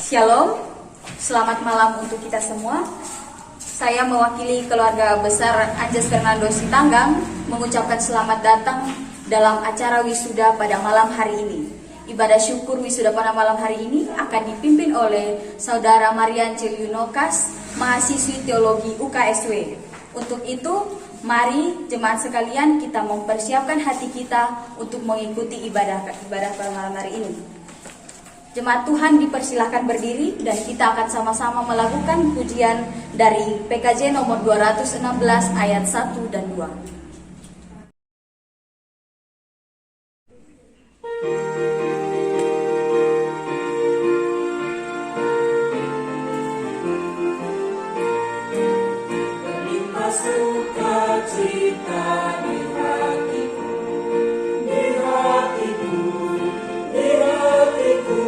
Shalom, selamat malam untuk kita semua. Saya mewakili keluarga besar Anjas Fernando Sitanggang mengucapkan selamat datang dalam acara wisuda pada malam hari ini. Ibadah syukur wisuda pada malam hari ini akan dipimpin oleh Saudara Marian Celiunokas, mahasiswi teologi UKSW. Untuk itu, mari jemaat sekalian kita mempersiapkan hati kita untuk mengikuti ibadah pada malam hari ini. Jemaat Tuhan dipersilahkan berdiri dan kita akan sama-sama melakukan pujian dari PKJ nomor 216 ayat 1 dan 2. Berlimpah sukacita di hatiku,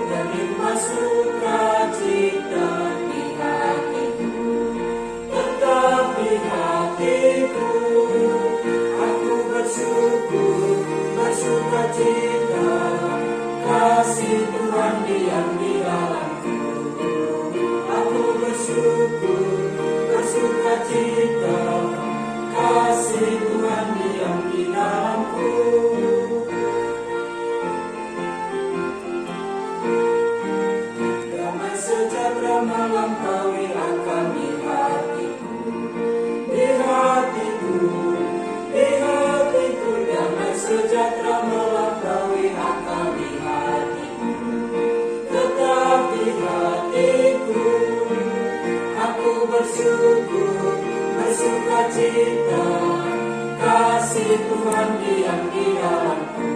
berlimpah sukacita di hatiku, tetap di hatiku. Aku bersyukur, bersukacita, kasih Tuhan diam di dalamku. Aku bersyukur, bersukacita, kasih Tuhan diam di dalamku. Damai sejahtera melampaui akan di hatiku, di hatiku, di hatiku. Damai sejahtera melampaui akan di hatiku, tetap di hatiku. Aku bersyukur, bersukacita, kasih Tuhan diam di dalamku.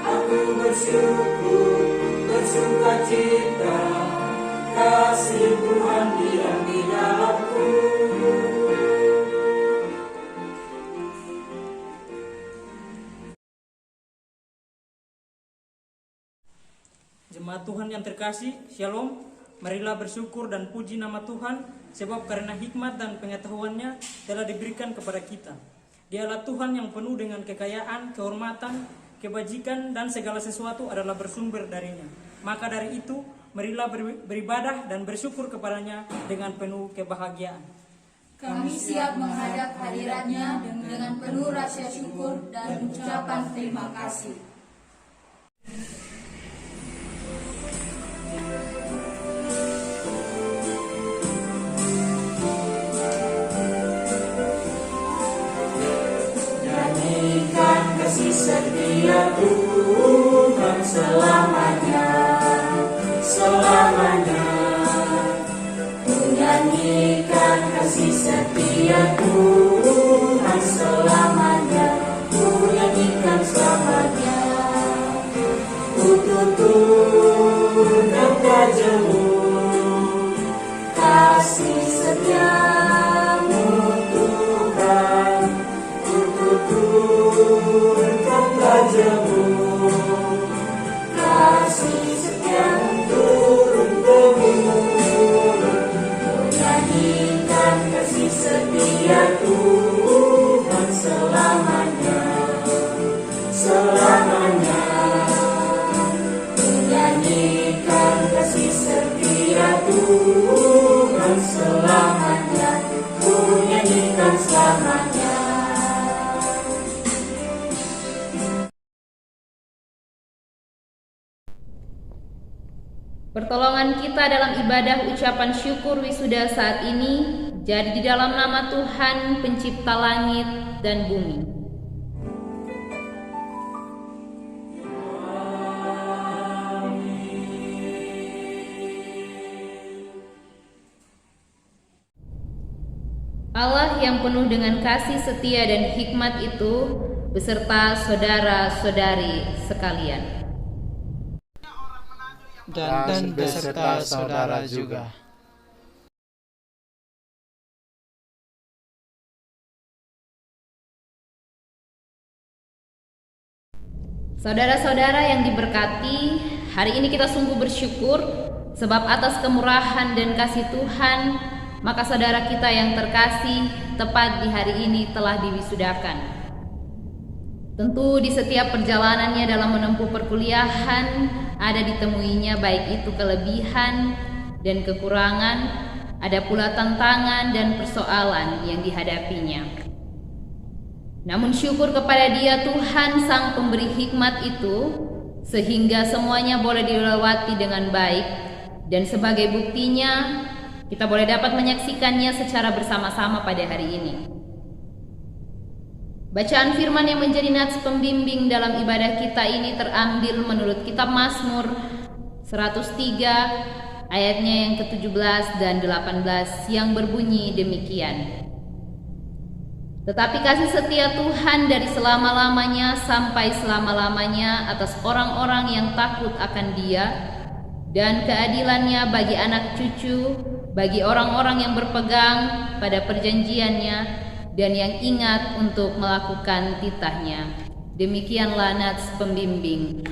Aku bersyukur, bersukacita, kasih Tuhan diam di dalamku. Jemaat Tuhan yang terkasih, Shalom. Marilah bersyukur dan puji nama Tuhan, sebab karena hikmat dan pengetahuannya telah diberikan kepada kita. Dialah Tuhan yang penuh dengan kekayaan, kehormatan, kebajikan, dan segala sesuatu adalah bersumber darinya. Maka dari itu, marilah beribadah dan bersyukur kepadanya dengan penuh kebahagiaan. Kami siap menghadap hadiratnya dengan penuh rasa syukur dan ucapan terima kasih. Nyanyikan kasih setia Tuhan selamanya, selamanya. Ku nyanyikan kasih setia Tuhan selamanya, ku nyanyikan selamanya. Ku tutur kata jemu, kasih setiamu Tuhan. Ku tutur kata jemu, kasih setiamu turun temurun. Menyanyikan kasih setia Tuhan selamanya, selamanya. Menyanyikan kasih setia Tuhan selamanya, ku nyanyikan selamanya. Pertolongan kita dalam ibadah ucapan syukur wisuda saat ini jadi di dalam nama Tuhan pencipta langit dan bumi. Allah yang penuh dengan kasih setia dan hikmat itu beserta saudara-saudari sekalian. Dan beserta saudara juga. Saudara-saudara yang diberkati, hari ini kita sungguh bersyukur sebab atas kemurahan dan kasih Tuhan, maka saudara kita yang terkasih tepat di hari ini telah diwisudakan. Tentu di setiap perjalanannya dalam menempuh perkuliahan ada ditemuinya baik itu kelebihan dan kekurangan, ada pula tantangan dan persoalan yang dihadapinya. Namun syukur kepada Dia Tuhan Sang Pemberi hikmat itu, sehingga semuanya boleh dilewati dengan baik, dan sebagai buktinya kita boleh dapat menyaksikannya secara bersama-sama pada hari ini. Bacaan firman yang menjadi nats pembimbing dalam ibadah kita ini terambil menurut kitab Mazmur 103 ayatnya yang ke-17 dan 18 yang berbunyi demikian. Tetapi kasih setia Tuhan dari selama-lamanya sampai selama-lamanya atas orang-orang yang takut akan Dia, dan keadilannya bagi anak cucu, bagi orang-orang yang berpegang pada perjanjiannya dan yang ingat untuk melakukan titahnya. Demikianlah nats pembimbing.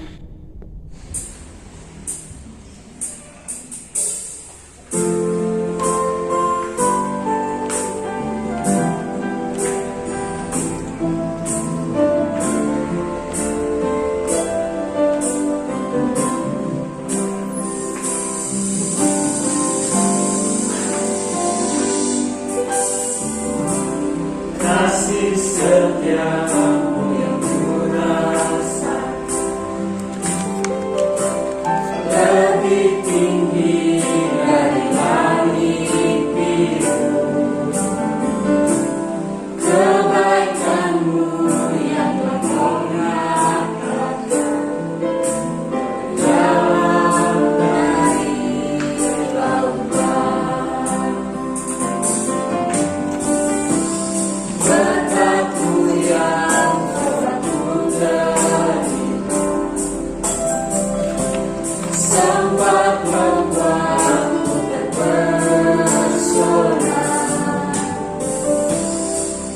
Kasih setiamu yang kurasa lebih tinggi dari langit biru. Kebaikanmu yang mengangkat dalam dari lautan. Berkatmu yang aku terima, sempat membuatku terpesona.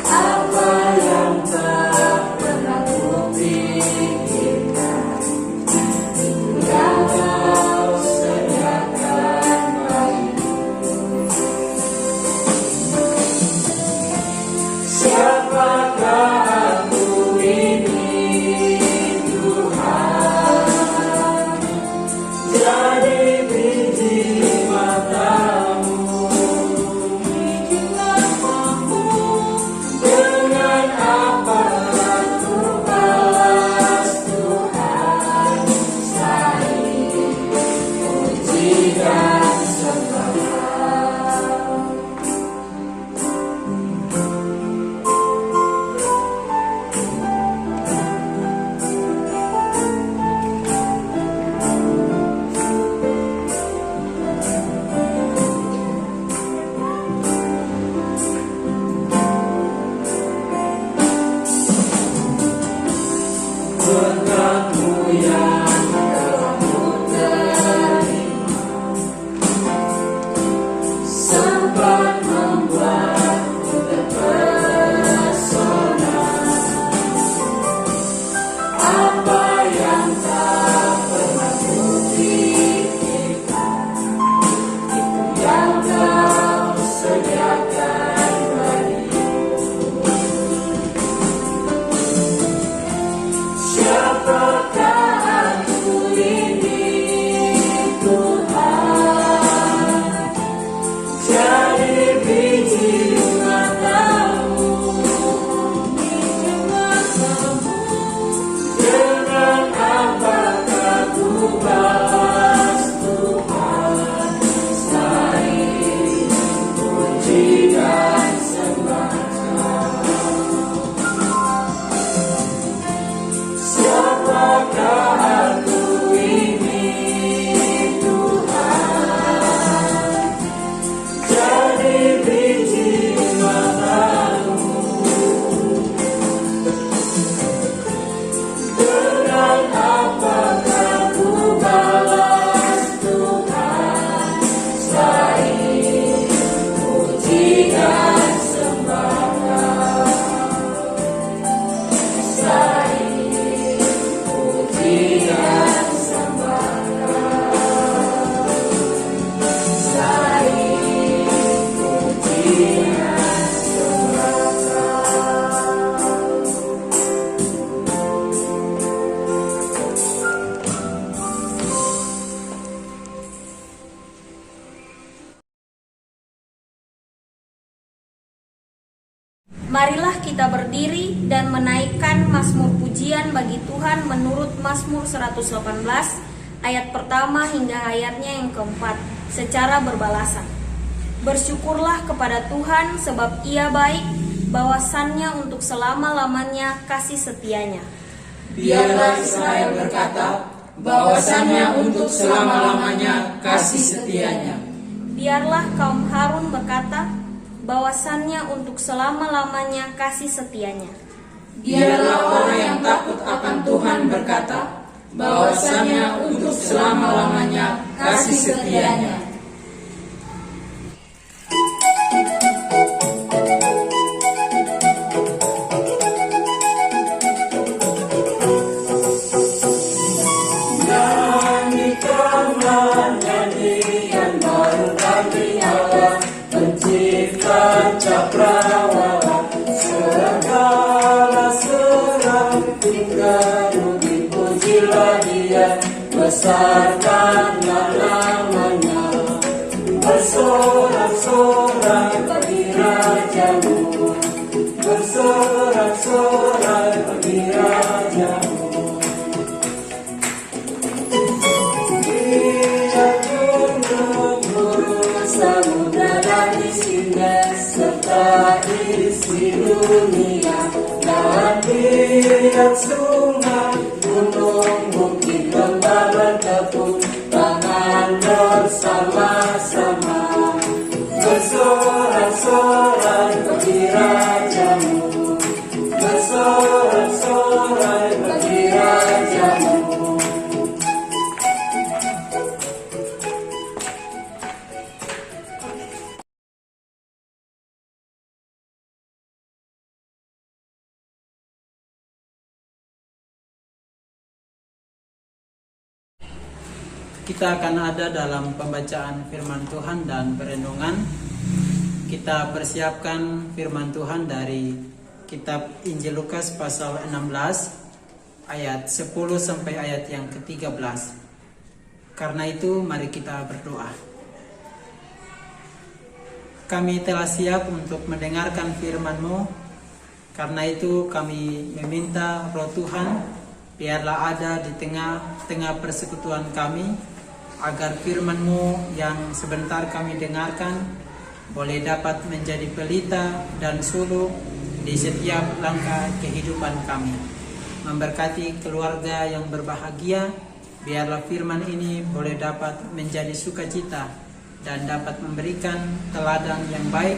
Apa yang tak pernah kupikirkan, yang Kau sediakan bagiku. Siapakah aku ini, Tuhan? Jadi biji matamu, dengan apa aku balas Tuhan selain puji dan sembah. Berkatmu yang aku terima, sempat membuatku terpesona. Apa yang tak pernah kupikirkan, itu yang Kau sediakan bagiku. Siapakah aku ini, Tuhan? Jadi biji matamu, dengan apakah ku balas Tuhan selain puji dan sembah. Siapakah aku ini, Tuhan? Jadi biji matamu, dengan apakah ku balas Tuhan selain puji dan sembah. Selain puji dan sembah. Selain puji dan sembah. Marilah kita berdiri dan menaikkan mazmur pujian bagi Tuhan menurut Mazmur 118 ayat pertama hingga ayatnya yang keempat secara berbalasan. Bersyukurlah kepada Tuhan sebab Ia baik, bahwasannya untuk selama-lamanya kasih setianya. Biarlah Israel berkata, bahwasannya untuk selama-lamanya kasih setianya. Biarlah kaum Harun berkata, bahwasannya untuk selama-lamanya kasih setianya. Biarlah orang yang takut akan Tuhan berkata, bahwasannya untuk selama-lamanya kasih setianya. Nyanyikanlah nyanyian baru bagi Allah, pencipta cakrawala. Segala serang dipuji, pujilah Dia, besarkanlah namanya. Bersorak-sorai bagi Rajamu, bersorak-sorai bagi Rajamu. Samudra di sini serta isi dunia, dan lihat sungai, gunung, bukit, lembah bertepuk tangan bersama-sama. Bersorak-sorai bagi Rajamu, bersorak-sorai bagi Rajamu. Kita akan ada dalam pembacaan firman Tuhan dan perenungan. Kita persiapkan firman Tuhan dari kitab Injil Lukas pasal 16 ayat 10 sampai ayat yang ke-13. Karena itu mari kita berdoa. Kami telah siap untuk mendengarkan firman-Mu. Karena itu kami meminta Roh Tuhan biarlah ada di tengah-tengah persekutuan kami, agar firman-Mu yang sebentar kami dengarkan boleh dapat menjadi pelita dan suluh di setiap langkah kehidupan kami. Memberkati keluarga yang berbahagia, biarlah firman ini boleh dapat menjadi sukacita dan dapat memberikan teladan yang baik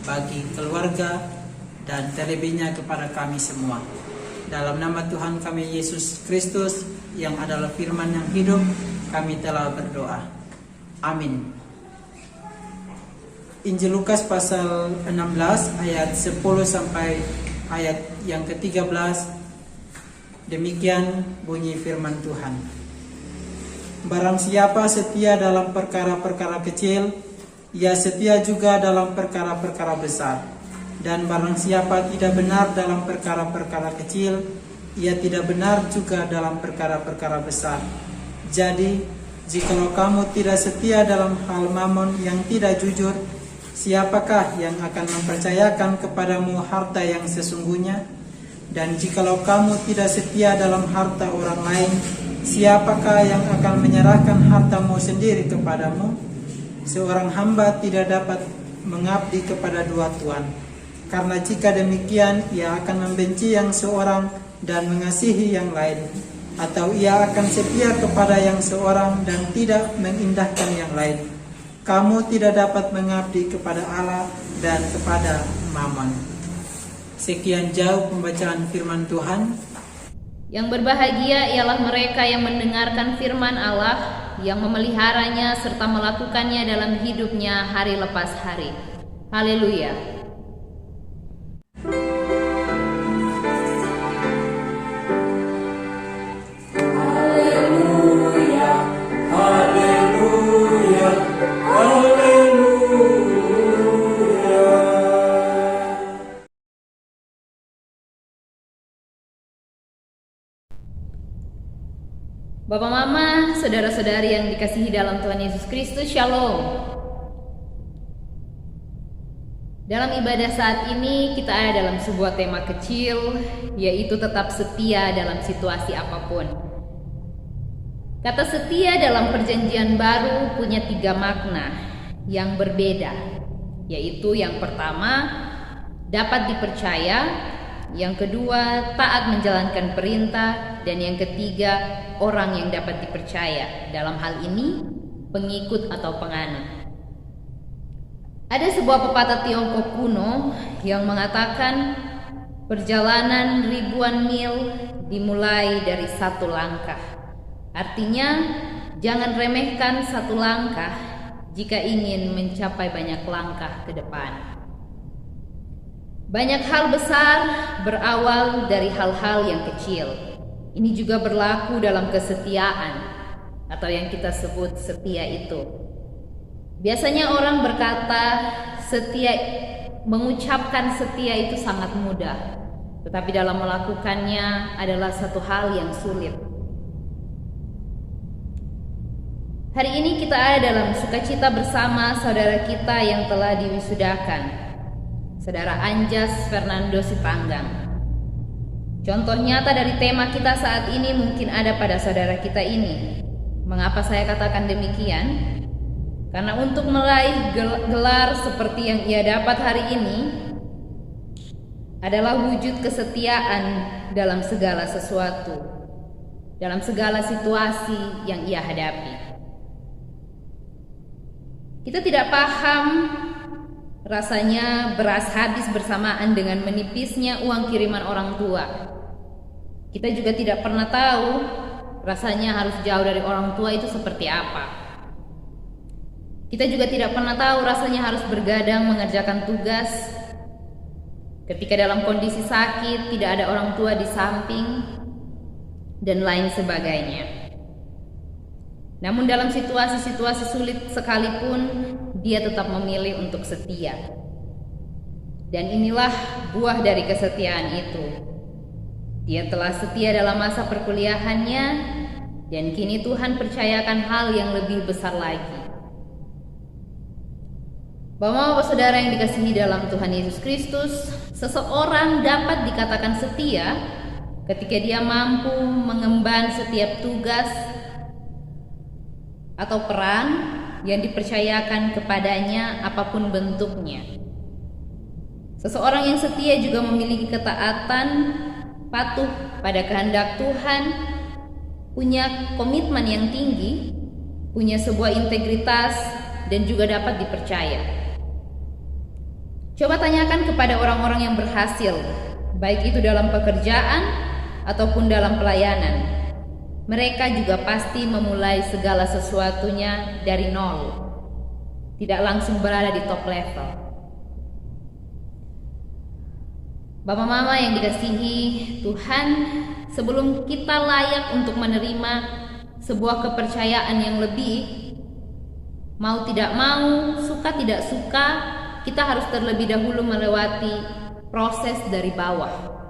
bagi keluarga dan terlebihnya kepada kami semua. Dalam nama Tuhan kami Yesus Kristus yang adalah firman yang hidup, kami telah berdoa. Amin. Injil Lukas pasal 16 ayat 10 sampai ayat yang ke-13. Demikian bunyi firman Tuhan. Barang siapa setia dalam perkara-perkara kecil, ia setia juga dalam perkara-perkara besar. Dan barang siapa tidak benar dalam perkara-perkara kecil, ia tidak benar juga dalam perkara-perkara besar. Jadi, jikalau kamu tidak setia dalam hal mamon yang tidak jujur, siapakah yang akan mempercayakan kepadamu harta yang sesungguhnya? Dan jikalau kamu tidak setia dalam harta orang lain, siapakah yang akan menyerahkan hartamu sendiri kepadamu? Seorang hamba tidak dapat mengabdi kepada dua tuan, karena jika demikian ia akan membenci yang seorang dan mengasihi yang lain, atau ia akan setia kepada yang seorang dan tidak mengindahkan yang lain. Kamu tidak dapat mengabdi kepada Allah dan kepada Mammon. Sekian jauh pembacaan firman Tuhan. Yang berbahagia ialah mereka yang mendengarkan firman Allah, yang memeliharanya serta melakukannya dalam hidupnya hari lepas hari. Haleluya. Bapak Mama, saudara-saudari yang dikasihi dalam Tuhan Yesus Kristus, Shalom. Dalam ibadah saat ini kita ada dalam sebuah tema kecil, yaitu tetap setia dalam situasi apapun. Kata setia dalam perjanjian baru punya 3 makna yang berbeda, yaitu yang pertama, dapat dipercaya, yang kedua, taat menjalankan perintah, dan yang ketiga, orang yang dapat dipercaya. Dalam hal ini, pengikut atau penganut. Ada sebuah pepatah Tiongkok kuno yang mengatakan perjalanan ribuan mil dimulai dari 1 langkah. Artinya, jangan remehkan 1 langkah jika ingin mencapai banyak langkah ke depan. Banyak hal besar berawal dari hal-hal yang kecil. Ini juga berlaku dalam kesetiaan atau yang kita sebut setia itu. Biasanya orang berkata mengucapkan setia itu sangat mudah, tetapi dalam melakukannya adalah satu hal yang sulit. Hari ini kita ada dalam sukacita bersama saudara kita yang telah diwisudakan, Saudara Anjas Fernando Sitanggang. Contoh nyata dari tema kita saat ini mungkin ada pada saudara kita ini. Mengapa saya katakan demikian? Karena untuk meraih gelar seperti yang ia dapat hari ini adalah wujud kesetiaan dalam segala sesuatu, dalam segala situasi yang ia hadapi. Kita tidak paham rasanya beras habis bersamaan dengan menipisnya uang kiriman orang tua. Kita juga tidak pernah tahu rasanya harus jauh dari orang tua itu seperti apa. Kita juga tidak pernah tahu rasanya harus bergadang mengerjakan tugas ketika dalam kondisi sakit, tidak ada orang tua di samping, dan lain sebagainya. Namun dalam situasi-situasi sulit sekalipun, dia tetap memilih untuk setia. Dan inilah buah dari kesetiaan itu. Dia telah setia dalam masa perkuliahannya, dan kini Tuhan percayakan hal yang lebih besar lagi. Bapak-bapak saudara yang dikasihi dalam Tuhan Yesus Kristus, seseorang dapat dikatakan setia ketika dia mampu mengemban setiap tugas atau peran yang dipercayakan kepadanya apapun bentuknya. Seseorang yang setia juga memiliki ketaatan, patuh pada kehendak Tuhan, punya komitmen yang tinggi, punya sebuah integritas, dan juga dapat dipercaya. Coba tanyakan kepada orang-orang yang berhasil, baik itu dalam pekerjaan ataupun dalam pelayanan. Mereka juga pasti memulai segala sesuatunya dari nol, tidak langsung berada di top level. Bapak mama yang dikasihi Tuhan, sebelum kita layak untuk menerima sebuah kepercayaan yang lebih, mau tidak mau, suka tidak suka, kita harus terlebih dahulu melewati proses dari bawah.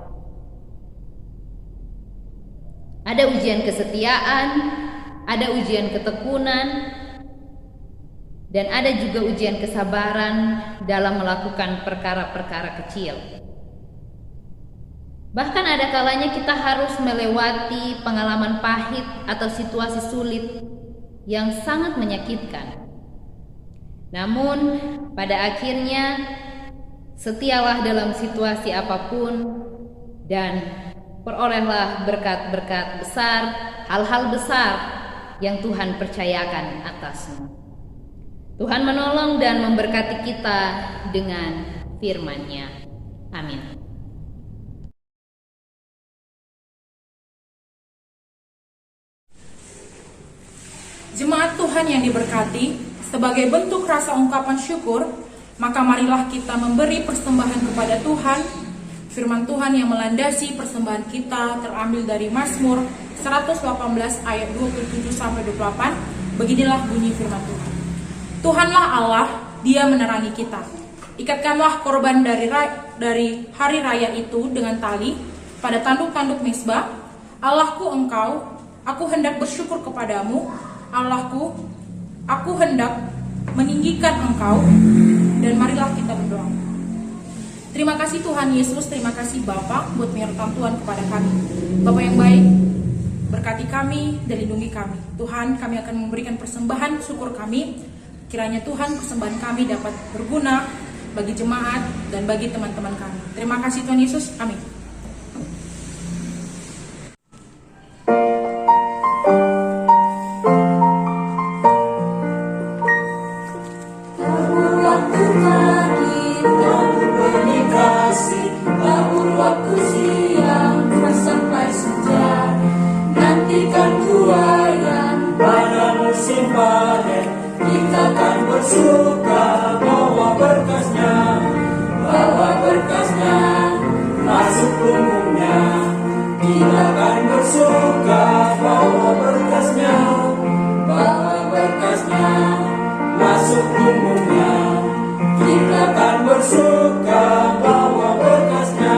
Ada ujian kesetiaan, ada ujian ketekunan, dan ada juga ujian kesabaran dalam melakukan perkara-perkara kecil. Bahkan ada kalanya kita harus melewati pengalaman pahit atau situasi sulit yang sangat menyakitkan. Namun pada akhirnya setialah dalam situasi apapun dan perolehlah berkat-berkat besar, hal-hal besar yang Tuhan percayakan atasmu. Tuhan menolong dan memberkati kita dengan firman-Nya. Amin. Jemaat Tuhan yang diberkati, sebagai bentuk rasa ungkapan syukur, maka marilah kita memberi persembahan kepada Tuhan. Firman Tuhan yang melandasi persembahan kita terambil dari Mazmur 118 ayat 27-28. Beginilah bunyi firman Tuhan. Tuhanlah Allah, Dia menerangi kita. Ikatkanlah korban dari hari raya itu dengan tali pada tanduk-tanduk mezbah. Allahku Engkau, aku hendak bersyukur kepadamu. Allahku, aku hendak meninggikan Engkau. Dan marilah kita berdoa. Terima kasih Tuhan Yesus, terima kasih Bapa buat penyertaan Tuhan kepada kami. Bapa yang baik, berkati kami dan lindungi kami. Tuhan, kami akan memberikan persembahan syukur kami. Kiranya Tuhan, persembahan kami dapat berguna bagi jemaat dan bagi teman-teman kami. Terima kasih Tuhan Yesus, amin. Nantikan tuaian pada musim panen, kita akan bersuka bawa berkasnya masuk punggungnya. Kita akan bersuka bawa berkasnya masuk punggungnya. Kita akan bersuka bawa berkasnya.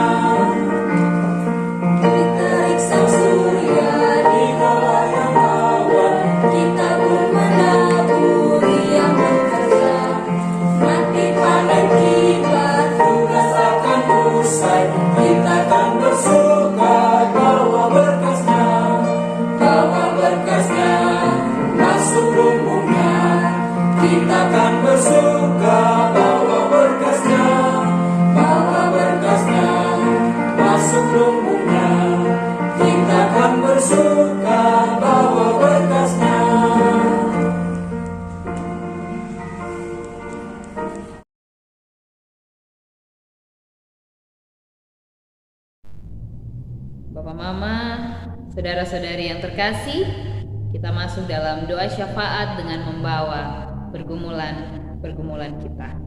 Kita akan bersuka bawa berkasnya masuk lumbungnya. Kita akan bersuka bawa berkasnya masuk lumbungnya. Kita akan bersuka bawa berkasnya. Bapak Mama, saudara-saudari yang terkasih, kita masuk dalam doa syafaat dengan membawa pergumulan kita.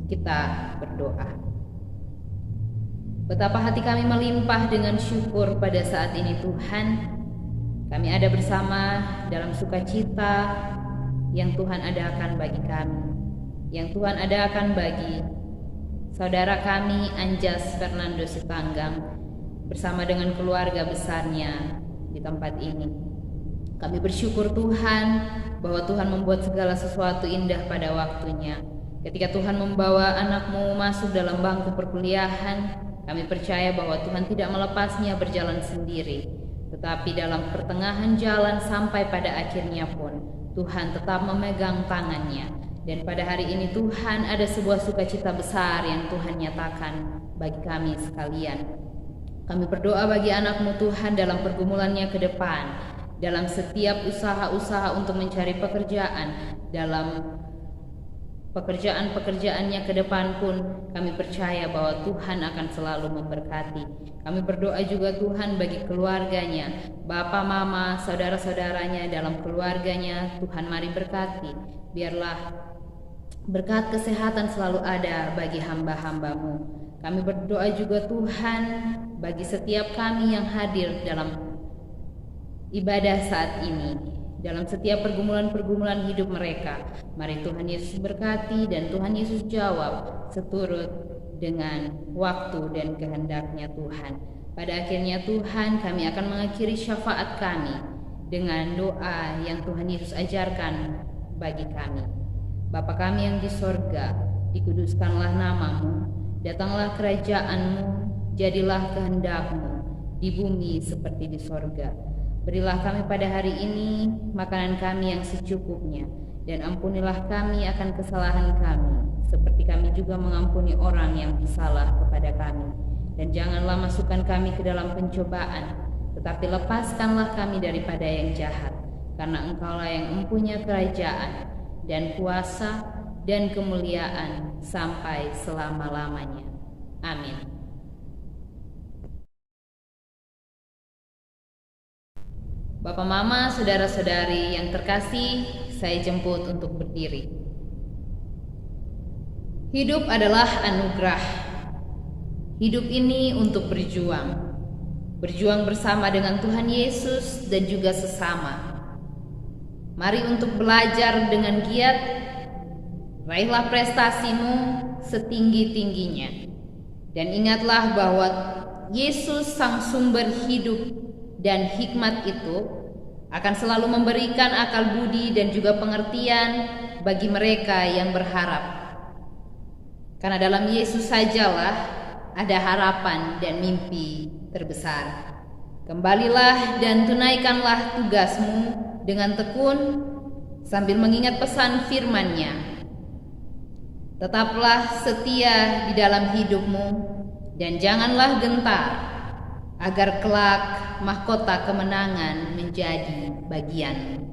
Kita berdoa. Betapa hati kami melimpah dengan syukur pada saat ini Tuhan. Kami ada bersama dalam sukacita yang Tuhan adakan bagi kami, yang Tuhan adakan bagi saudara kami Anjas Fernando Sitanggang bersama dengan keluarga besarnya di tempat ini. Kami bersyukur Tuhan bahwa Tuhan membuat segala sesuatu indah pada waktunya. Ketika Tuhan membawa anakmu masuk dalam bangku perkuliahan, kami percaya bahwa Tuhan tidak melepasnya berjalan sendiri, tetapi dalam pertengahan jalan sampai pada akhirnya pun Tuhan tetap memegang tangannya. Dan pada hari ini Tuhan ada sebuah sukacita besar yang Tuhan nyatakan bagi kami sekalian. Kami berdoa bagi anakmu Tuhan dalam pergumulannya ke depan, dalam setiap usaha-usaha untuk mencari pekerjaan, dalam pekerjaan-pekerjaannya ke depan pun kami percaya bahwa Tuhan akan selalu memberkati. Kami berdoa juga Tuhan bagi keluarganya, Bapa, Mama, saudara-saudaranya dalam keluarganya. Tuhan mari berkati, biarlah berkat kesehatan selalu ada bagi hamba-hambamu. Kami berdoa juga Tuhan bagi setiap kami yang hadir dalam ibadah saat ini, dalam setiap pergumulan-pergumulan hidup mereka. Mari Tuhan Yesus berkati dan Tuhan Yesus jawab seturut dengan waktu dan kehendaknya Tuhan. Pada akhirnya Tuhan, kami akan mengakhiri syafaat kami dengan doa yang Tuhan Yesus ajarkan bagi kami. Bapa kami yang di sorga, dikuduskanlah namamu. Datanglah kerajaan-Mu, jadilah kehendak-Mu di bumi seperti di sorga. Berilah kami pada hari ini makanan kami yang secukupnya, dan ampunilah kami akan kesalahan kami, seperti kami juga mengampuni orang yang bersalah kepada kami. Dan janganlah masukkan kami ke dalam pencobaan, tetapi lepaskanlah kami daripada yang jahat, karena Engkaulah yang mempunyai kerajaan dan kuasa dan kemuliaan sampai selama-lamanya. Amin. Bapak, Mama, saudara-saudari yang terkasih, saya jemput untuk berdiri. Hidup adalah anugerah. Hidup ini untuk berjuang. Berjuang bersama dengan Tuhan Yesus dan juga sesama. Mari untuk belajar dengan giat. Raihlah prestasimu setinggi-tingginya. Dan ingatlah bahwa Yesus sang sumber hidup dan hikmat itu akan selalu memberikan akal budi dan juga pengertian bagi mereka yang berharap. Karena dalam Yesus sajalah ada harapan dan mimpi terbesar. Kembalilah dan tunaikanlah tugasmu dengan tekun sambil mengingat pesan firman-Nya. Tetaplah setia di dalam hidupmu dan janganlah gentar, agar kelak mahkota kemenangan menjadi bagianmu.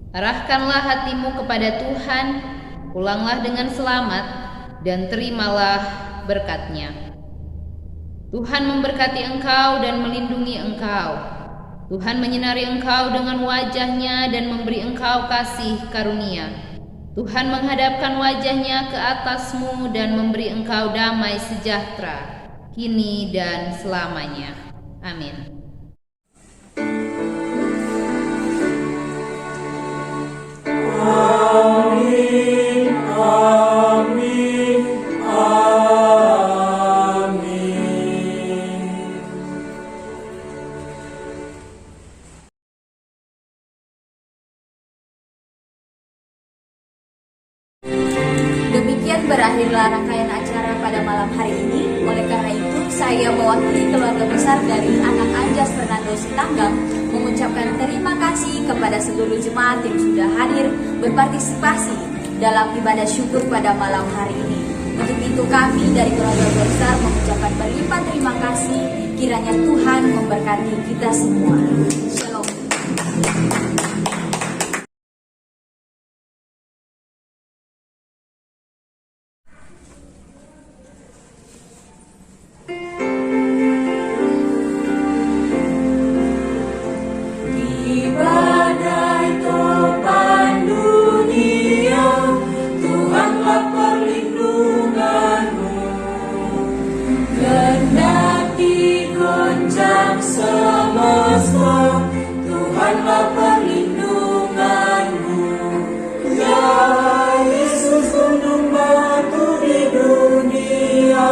Arahkanlah hatimu kepada Tuhan, pulanglah dengan selamat, dan terimalah berkat-Nya. Tuhan memberkati engkau dan melindungi engkau. Tuhan menyinari engkau dengan wajah-Nya dan memberi engkau kasih karunia. Tuhan menghadapkan wajah-Nya ke atasmu dan memberi engkau damai sejahtera, kini dan selamanya. Amin. Amin, amin, amin. Demikian berakhirlah rangkaian acara pada malam hari ini. Oleh karena itu, saya mewakili keluarga besar dari anak Anjas Fernando Sitanggang mengucapkan terima kasih kepada seluruh jemaat yang sudah hadir berpartisipasi dalam ibadah syukur pada malam hari ini. Untuk itu kami dari keluarga besar mengucapkan berlimpah terima kasih. Kiranya Tuhan memberkati kita semua. Shalom. Tuhanlah perlindunganmu, ya Yesus gunung batu di dunia.